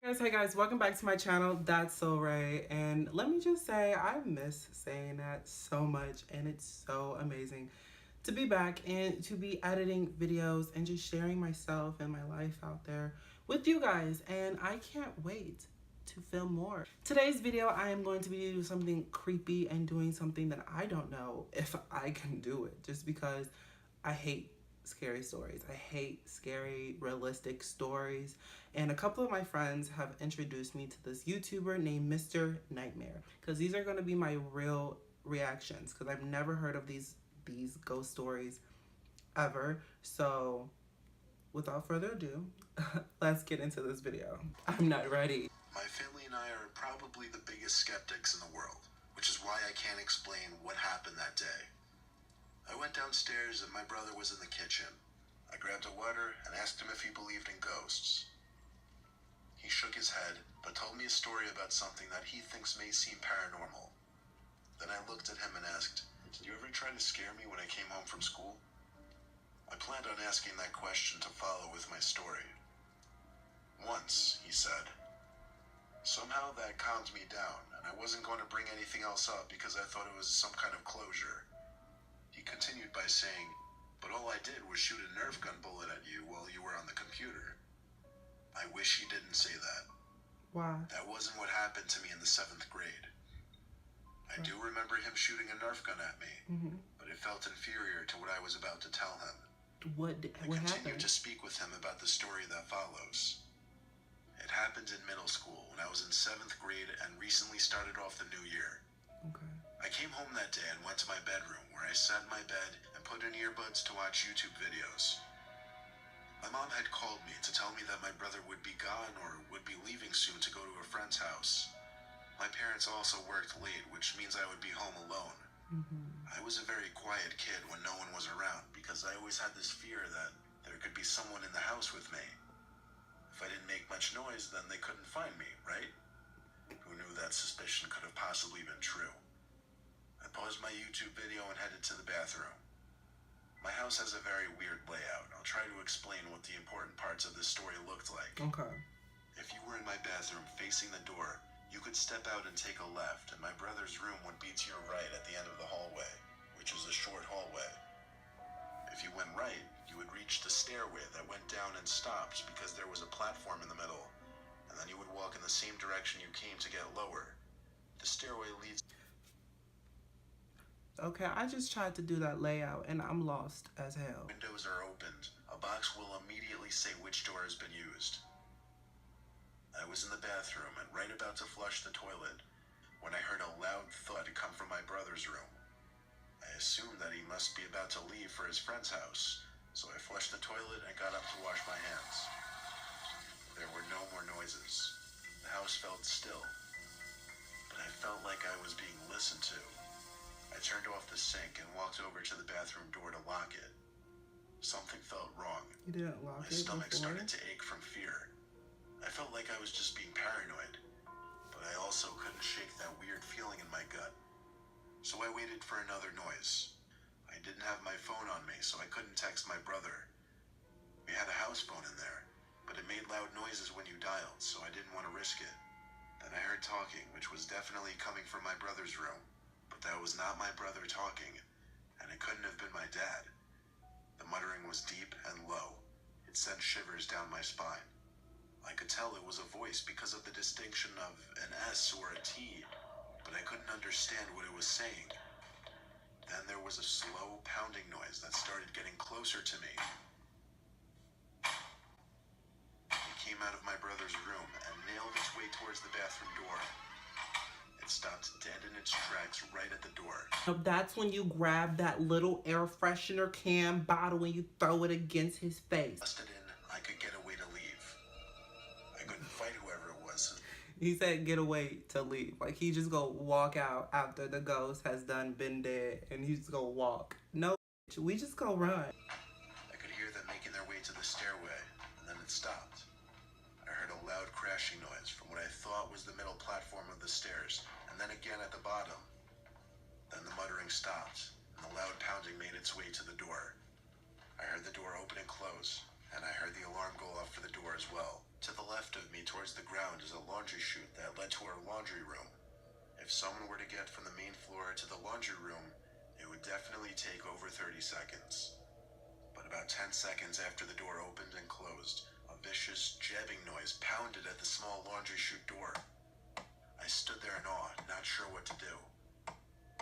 Hey guys, welcome back to my channel, ThatSoRay, and let me just say I miss saying that so much, and it's so amazing to be back and to be editing videos and just sharing myself and my life out there with you guys, and I can't wait to film more. Today's video I am going to be doing something creepy and doing something that I don't know if I can do it, just because I hate scary stories. I hate scary, realistic stories. And a couple of my friends have introduced me to this YouTuber named Mr. Nightmare, because these are going to be my real reactions, because I've never heard of these ghost stories ever. So without further ado, let's get into this video. I'm not ready. My family and I are probably the biggest skeptics in the world, which is why I can't explain what happened that day. I went downstairs and my brother was in the kitchen. I grabbed a water and asked him if he believed in ghosts. He shook his head, but told me a story about something that he thinks may seem paranormal. Then I looked at him and asked, "Did you ever try to scare me when I came home from school?" I planned on asking that question to follow with my story. "Once," he said. Somehow that calmed me down, and I wasn't going to bring anything else up because I thought it was some kind of closure. He continued by saying, "But all I did was shoot a Nerf gun bullet at you while you were on the computer." I wish he didn't say that. Why? That wasn't what happened to me in the 7th grade. I do remember him shooting a Nerf gun at me, but it felt inferior to what I was about to tell him. What I continued happened? to speak with him about the story that follows. It happened in middle school when I was in 7th grade and recently started off the new year. Okay. I came home that day and went to my bedroom, where I sat in my bed and put in earbuds to watch YouTube videos. My mom had called me to tell me that my brother would be gone or would be leaving soon to go to a friend's house. My parents also worked late, which means I would be home alone. I was a very quiet kid when no one was around, because I always had this fear that there could be someone in the house with me. If I didn't make much noise, then they couldn't find me, right? Who knew that suspicion could have possibly been true? I paused my YouTube video and headed to the bathroom. My house has a very weird layout. I'll try to explain what the important parts of this story looked like. Okay. If you were in my bathroom facing the door, you could step out and take a left, and my brother's room would be to your right at the end of the hallway, which was a short hallway. If you went right, you would reach the stairway that went down and stopped because there was a platform in the middle, and then you would walk in the same direction you came to get lower. The stairway leads... Okay, I just tried to do that layout and I'm lost as hell. Windows are opened. A box will immediately say which door has been used. I was in the bathroom and right about to flush the toilet when I heard a loud thud come from my brother's room. I assumed that he must be about to leave for his friend's house, so I flushed the toilet and got up to wash my hands. There were no more noises. The house felt still, but I felt like I was being listened to. I turned off the sink and walked over to the bathroom door to lock it. Something felt wrong. You didn't lock My it stomach before? started to ache from fear. I felt like I was just being paranoid, but I also couldn't shake that weird feeling in my gut. So I waited for another noise. I didn't have my phone on me, so I couldn't text my brother. We had a house phone in there, but it made loud noises when you dialed, so I didn't want to risk it. Then I heard talking, which was definitely coming from my brother's room. But that was not my brother talking, and it couldn't have been my dad. The muttering was deep and low. It sent shivers down my spine. I could tell it was a voice because of the distinction of an S or a T, but I couldn't understand what it was saying. Then there was a slow pounding noise that started getting closer to me. It came out of my brother's room and nailed its way towards the bathroom door. It stopped dead in its tracks right at the door. That's when you grab that little air freshener can bottle and you throw it against his face. Busted in, I could get away to leave. I couldn't fight whoever it was. He said get away to leave. Like he just go walk out after the ghost has done been dead and he just go walk. No, we just go run. I could hear them making their way to the stairway, and then it stopped. I heard a loud crashing noise from what I thought was the middle platform of the stairs, and then again at the bottom. Then the muttering stopped, and the loud pounding made its way to the door. I heard the door open and close, and I heard the alarm go off for the door as well. To the left of me towards the ground is a laundry chute that led to our laundry room. If someone were to get from the main floor to the laundry room, it would definitely take over 30 seconds. But about 10 seconds after the door opened and closed, a vicious jabbing noise pounded at the small laundry chute door. I stood there in awe, not sure what to do.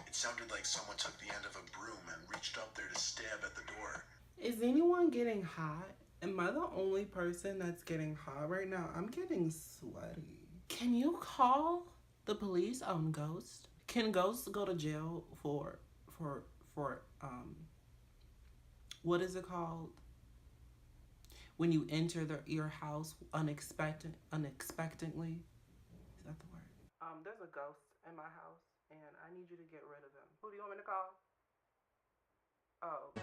It sounded like someone took the end of a broom and reached up there to stab at the door. Is anyone getting hot? Am I the only person that's getting hot right now? I'm getting sweaty. Can you call the police on ghosts? Can ghosts go to jail for what is it called? When you enter your house unexpectedly? Is that the word? There's a ghost in my house and I need you to get rid of them. Who do you want me to call? Oh.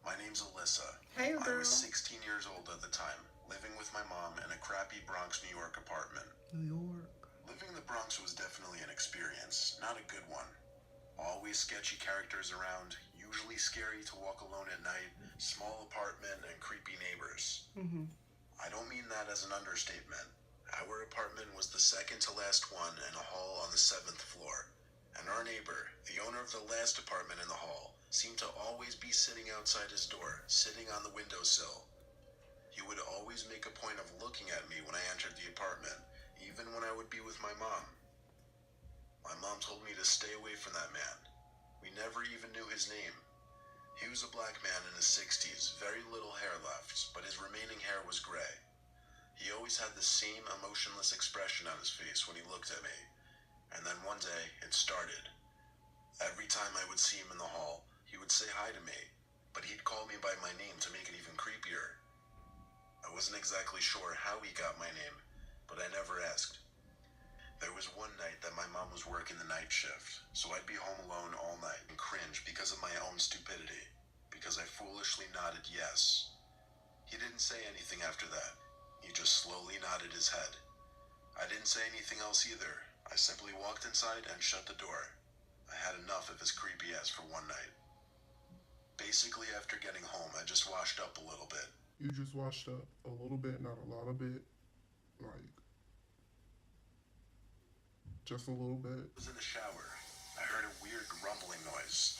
My name's Alyssa. Hey, girl. I was 16 years old at the time, living with my mom in a crappy Bronx, New York apartment. New York. Living in the Bronx was definitely an experience, not a good one. Always sketchy characters around, usually scary to walk alone at night, small apartment, and creepy neighbors. I don't mean that as an understatement. Our apartment was the second to last one in a hall on the 7th floor. And our neighbor, the owner of the last apartment in the hall, seemed to always be sitting outside his door, sitting on the windowsill. He would always make a point of looking at me when I entered the apartment, even when I would be with my mom. My mom told me to stay away from that man. We never even knew his name. He was a black man in his 60s, very little hair left, but his remaining hair was gray. He always had the same emotionless expression on his face when he looked at me. And then one day, it started. Every time I would see him in the hall, he would say hi to me, but he'd call me by my name to make it even creepier. I wasn't exactly sure how he got my name, but I never asked. There was one night that my mom was working the night shift, so I'd be home alone all night and cringe because of my own stupidity, because I foolishly nodded yes. He didn't say anything after that. He just slowly nodded his head. I didn't say anything else either. I simply walked inside and shut the door. I had enough of his creepy ass for one night. Basically, after getting home, I just washed up a little bit. You just washed up a little bit, not a lot of bit. Like, just a little bit. I was in the shower. I heard a weird rumbling noise.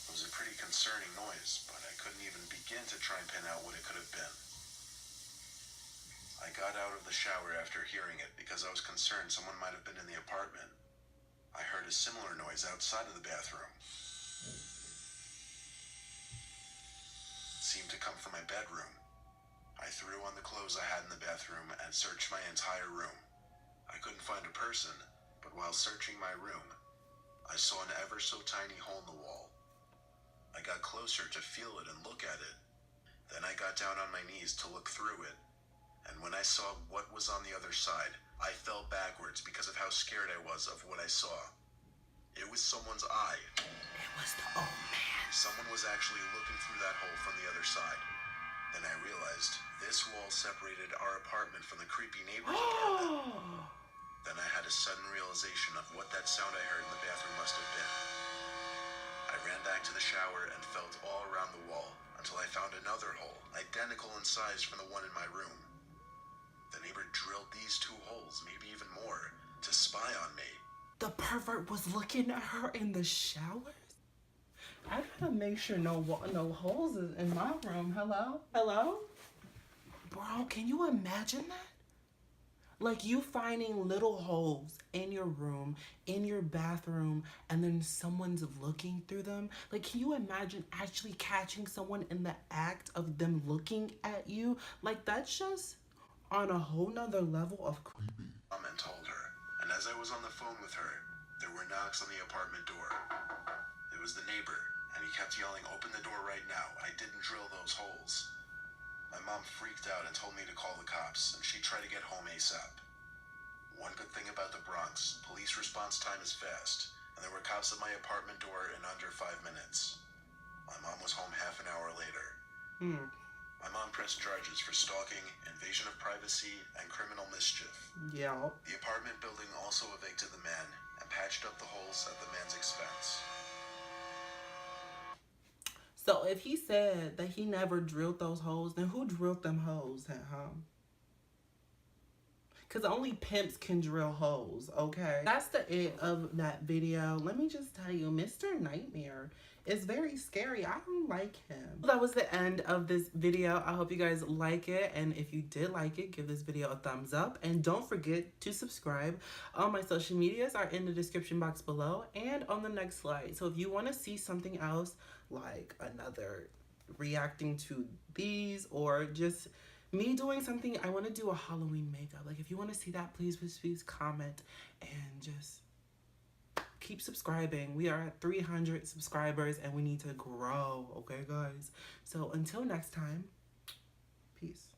It was a pretty concerning noise, but I couldn't even begin to try and pin out what it could have been. I got out of the shower after hearing it because I was concerned someone might have been in the apartment. I heard a similar noise outside of the bathroom. It seemed to come from my bedroom. I threw on the clothes I had in the bathroom and searched my entire room. I couldn't find a person, but while searching my room, I saw an ever so tiny hole in the wall. I got closer to feel it and look at it. Then I got down on my knees to look through it. And when I saw what was on the other side, I fell backwards because of how scared I was of what I saw. It was someone's eye. It was the old man. Someone was actually looking through that hole from the other side. Then I realized this wall separated our apartment from the creepy neighbor's apartment. Then I had a sudden realization of what that sound I heard in the bathroom must have been. I ran back to the shower and felt all around the wall until I found another hole, identical in size from the one in my room. The neighbor drilled these two holes, maybe even more, to spy on me. The pervert was looking at her in the showers? I gotta make sure no holes is in my room. Hello? Hello? Bro, can you imagine that? Like you finding little holes in your room, in your bathroom, and then someone's looking through them. Like, can you imagine actually catching someone in the act of them looking at you? Like, that's just on a whole nother level of creepy. And told her, and as I was on the phone with her, there were knocks on the apartment door. It was the neighbor, and he kept yelling, "Open the door right now. I didn't drill those holes." My mom freaked out and told me to call the cops, and she tried to get home ASAP. One good thing about the Bronx, police response time is fast, and there were cops at my apartment door in under 5 minutes. My mom was home half an hour later. My mom pressed charges for stalking, invasion of privacy, and criminal mischief. Yeah. The apartment building also evicted the man and patched up the holes at the man's expense. So if he said that he never drilled those holes, then who drilled them holes at home? Because only pimps can drill holes, okay? That's the end of that video. Let me just tell you, Mr. Nightmare is very scary. I don't like him. That was the end of this video. I hope you guys like it. And if you did like it, give this video a thumbs up. And don't forget to subscribe. All my social medias are in the description box below and on the next slide. So if you want to see something else, like another reacting to these, or just me doing something, I want to do a Halloween makeup. Like if you want to see that, please comment and just keep subscribing. We are at 300 subscribers and we need to grow, okay guys? So until next time, peace.